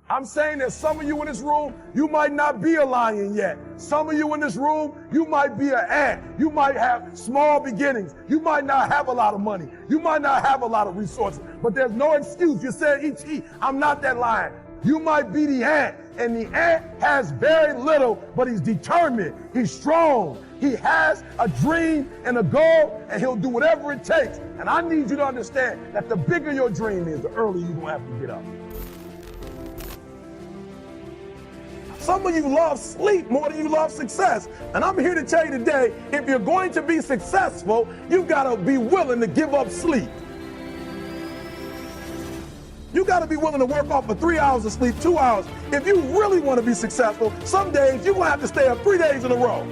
I'm saying that some of you in this room, you might not be a lion yet. Some of you in this room, you might be an ant. You might have small beginnings. You might not have a lot of money. You might not have a lot of resources, but there's no excuse. You said, E.T., I'm not that lion. You might be the ant, and the ant has very little, but he's determined. He's strong. He has a dream and a goal, and he'll do whatever it takes. And I need you to understand that the bigger your dream is, the earlier you're going to have to get up. Some of you love sleep more than you love success. And I'm here to tell you today, if you're going to be successful, you've got to be willing to give up sleep. You got to be willing to work off for 3 hours of sleep, 2 hours. If you really want to be successful, some days you're going to have to stay up 3 days in a row.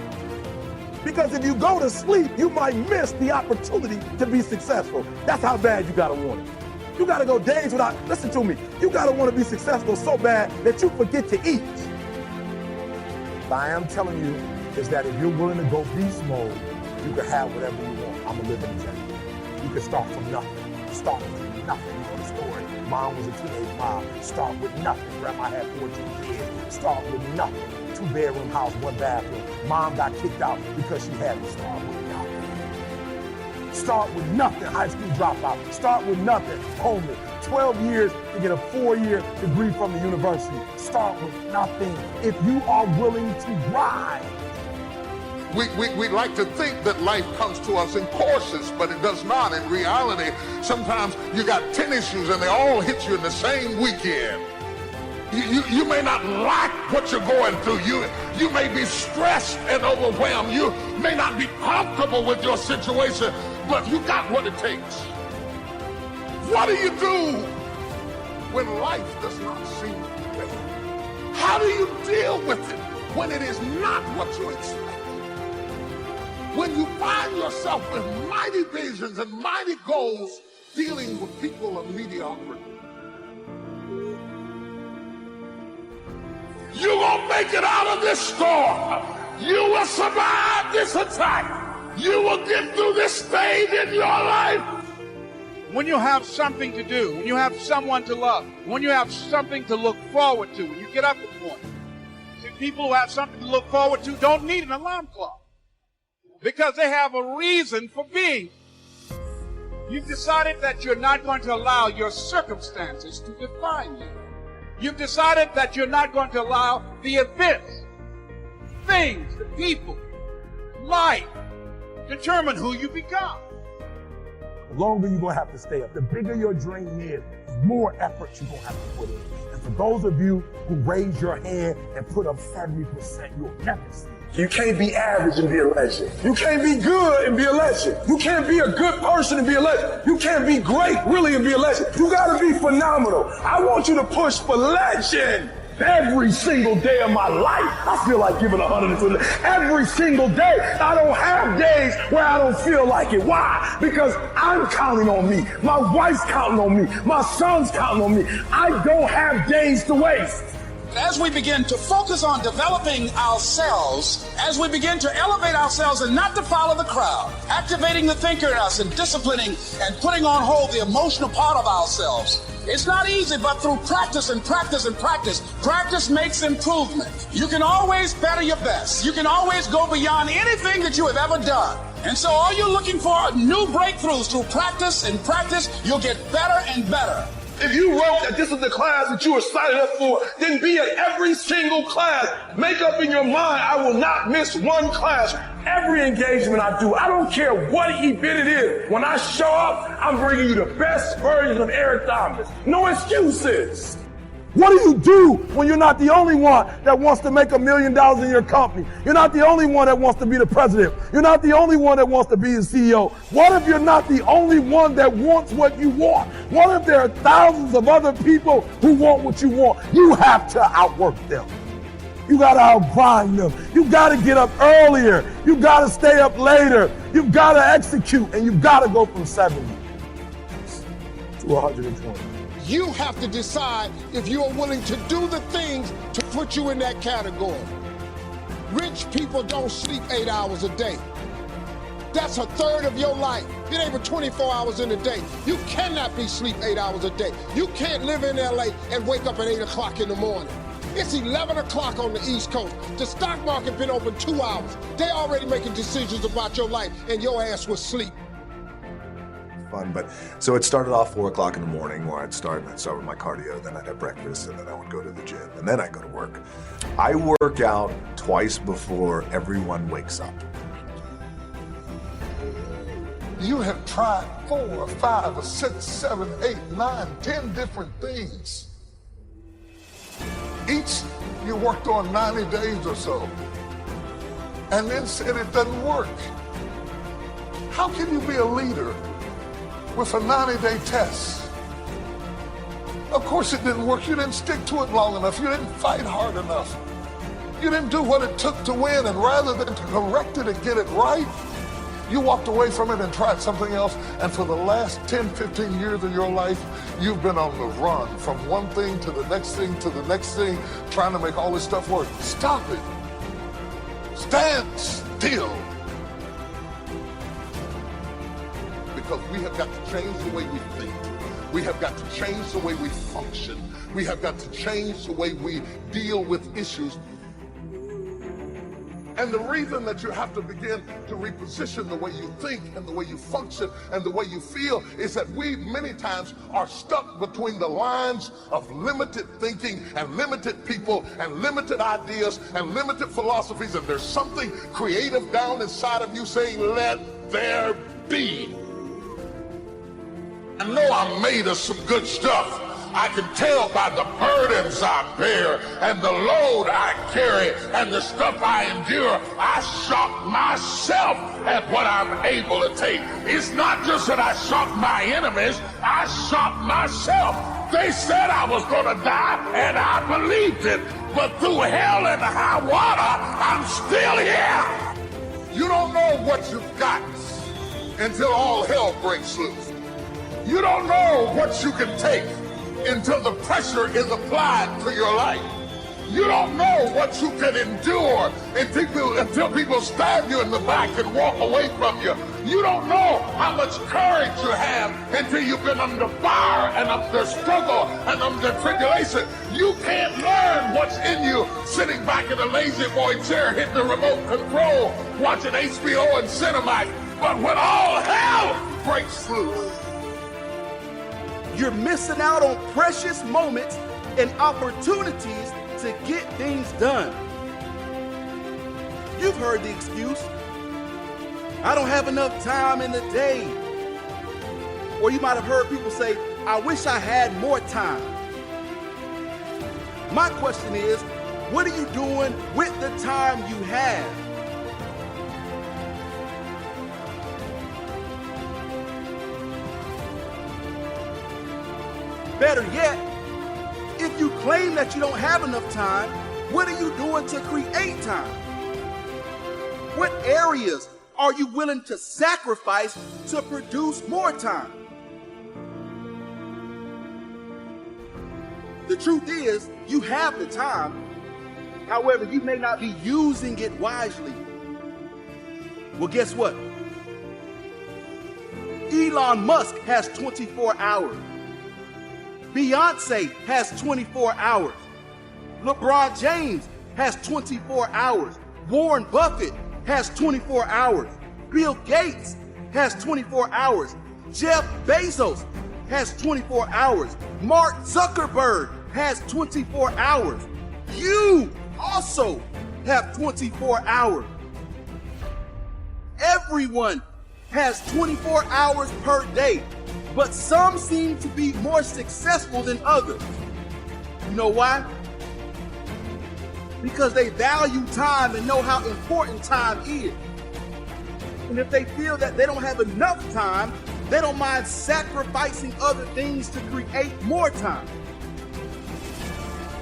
Because if you go to sleep, you might miss the opportunity to be successful. That's how bad you got to want it. You got to go days without, listen to me, you got to want to be successful so bad that you forget to eat. But I am telling you is that if you're willing to go beast mode, you can have whatever you want. I'm a living example. You can start from nothing. Start with nothing. You know the story. Mom was a teenage mom. Start with nothing. Grandma had 14 kids. Start with nothing. 2-bedroom house, 1 bathroom. Mom got kicked out because she had to start with nothing. Start with nothing. High school dropout. Start with nothing. Homeless. 12 years to get a 4-year degree from the university. Start with nothing if you are willing to grind. We like to think that life comes to us in courses, but it does not. In reality, sometimes you got 10 issues and they all hit you in the same weekend. You may not like what you're going through. You may be stressed and overwhelmed. You may not be comfortable with your situation, but you got what it takes. What do you do when life does not seem fair? How do you deal with it when it is not what you expect? When you find yourself with mighty visions and mighty goals dealing with people of mediocrity. You're gonna make it out of this storm. You will survive this attack. You will get through this stage in your life. When you have something to do, when you have someone to love, when you have something to look forward to, when you get up in the morning. See, people who have something to look forward to don't need an alarm clock because they have a reason for being. You've decided that you're not going to allow your circumstances to define you. You've decided that you're not going to allow the events, things, the people, life, determine who you become. The longer you're going to have to stay up, the bigger your dream is, the more effort you're going to have to put in. And for those of you who raise your hand and put up 70%, you'll never see it. You can't be average and be a legend. You can't be good and be a legend. You can't be a good person and be a legend. You can't be great really and be a legend. You got to be phenomenal. I want you to push for legend. Every single day of my life, I feel like giving 120. Every single day, I don't have days where I don't feel like it. Why? Because I'm counting on me. My wife's counting on me. My son's counting on me. I don't have days to waste. As we begin to focus on developing ourselves, as we begin to elevate ourselves and not to follow the crowd, activating the thinker in us and disciplining and putting on hold the emotional part of ourselves, it's not easy, but through practice and practice and practice, practice makes improvement. You can always better your best. You can always go beyond anything that you have ever done. And so all you're looking for new breakthroughs through practice and practice, you'll get better and better. If you wrote that this is the class that you were signed up for, then be at every single class. Make up in your mind, I will not miss one class. Every engagement I do, I don't care what event it is. When I show up, I'm bringing you the best version of Eric Thomas. No excuses. What do you do when you're not the only one that wants to make $1 million in your company? You're not the only one that wants to be the president. You're not the only one that wants to be the CEO. What if you're not the only one that wants what you want? What if there are thousands of other people who want what you want? You have to outwork them. You got to outgrind them. You got to get up earlier. You got to stay up later. You got to execute, and you got to go from 70 to 120. You have to decide if you are willing to do the things to put you in that category. Rich people don't sleep 8 hours a day. That's a third of your life. It ain't but 24 hours in a day. You cannot be sleep 8 hours a day. You can't live in LA and wake up at 8 o'clock in the morning. It's 11 o'clock on the East Coast. The stock market been open 2 hours. They already making decisions about your life and your ass was asleep. Fun, but so it started off 4 o'clock in the morning where I'd start with my cardio, then I'd have breakfast, and then I would go to the gym, and then I'd go to work. I work out twice before everyone wakes up. You have tried 4 or 5 or 6, 7, 8, 9, 10 different things. Each you worked on 90 days or so, and then said it doesn't work. How can you be a leader with a 90-day test? Of course it didn't work. You didn't stick to it long enough. You didn't fight hard enough. You didn't do what it took to win, and rather than to correct it and get it right, you walked away from it and tried something else, and for the last 10, 15 years of your life, you've been on the run from one thing to the next thing to the next thing, trying to make all this stuff work. Stop it. Stand still. Because we have got to change the way we think. We have got to change the way we function. We have got to change the way we deal with issues. And the reason that you have to begin to reposition the way you think and the way you function and the way you feel is that we many times are stuck between the lines of limited thinking and limited people and limited ideas and limited philosophies, and there's something creative down inside of you saying, let there be. I know I'm made of some good stuff. I can tell by the burdens I bear and the load I carry and the stuff I endure. I shock myself at what I'm able to take. It's not just that I shock my enemies, I shock myself. They said I was gonna die and I believed it, but through hell and high water, I'm still here. You don't know what you've got until all hell breaks loose. You don't know what you can take until the pressure is applied to your life. You don't know what you can endure until people stab you in the back and walk away from you. You don't know how much courage you have until you've been under fire and under struggle and under tribulation. You can't learn what's in you sitting back in a lazy boy chair hitting the remote control, watching HBO and Cinemax. But when all hell breaks loose, you're missing out on precious moments and opportunities to get things done. You've heard the excuse, I don't have enough time in the day. Or you might have heard people say, I wish I had more time. My question is, what are you doing with the time you have? Better yet, if you claim that you don't have enough time, what are you doing to create time? What areas are you willing to sacrifice to produce more time? The truth is, you have the time. However, you may not be using it wisely. Well, guess what? Elon Musk has 24 hours. Beyonce has 24 hours. LeBron James has 24 hours. Warren Buffett has 24 hours. Bill Gates has 24 hours. Jeff Bezos has 24 hours. Mark Zuckerberg has 24 hours. You also have 24 hours. Everyone has 24 hours per day. But some seem to be more successful than others. You know why? Because they value time and know how important time is. And if they feel that they don't have enough time, they don't mind sacrificing other things to create more time.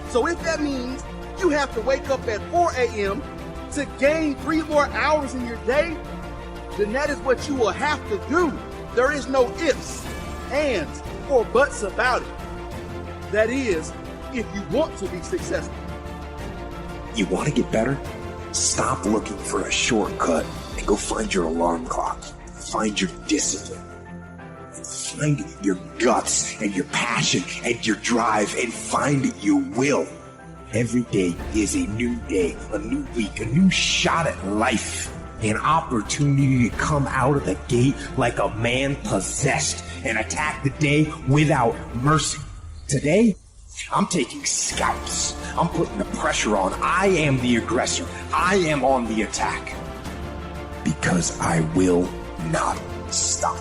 So if that means you have to wake up at 4 a.m. to gain 3 more hours in your day, then that is what you will have to do. There is no ifs, ands, or buts about it. That is, if you want to be successful. You want to get better? Stop looking for a shortcut and go find your alarm clock. Find your discipline. Find your guts and your passion and your drive, and find your will. Every day is a new day, a new week, a new shot at life, an opportunity to come out of the gate like a man possessed and attack the day without mercy. Today, I'm taking scalps. I'm putting the pressure on. I am the aggressor. I am on the attack. Because I will not stop.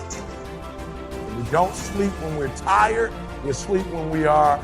We don't sleep when we're tired. We sleep when we are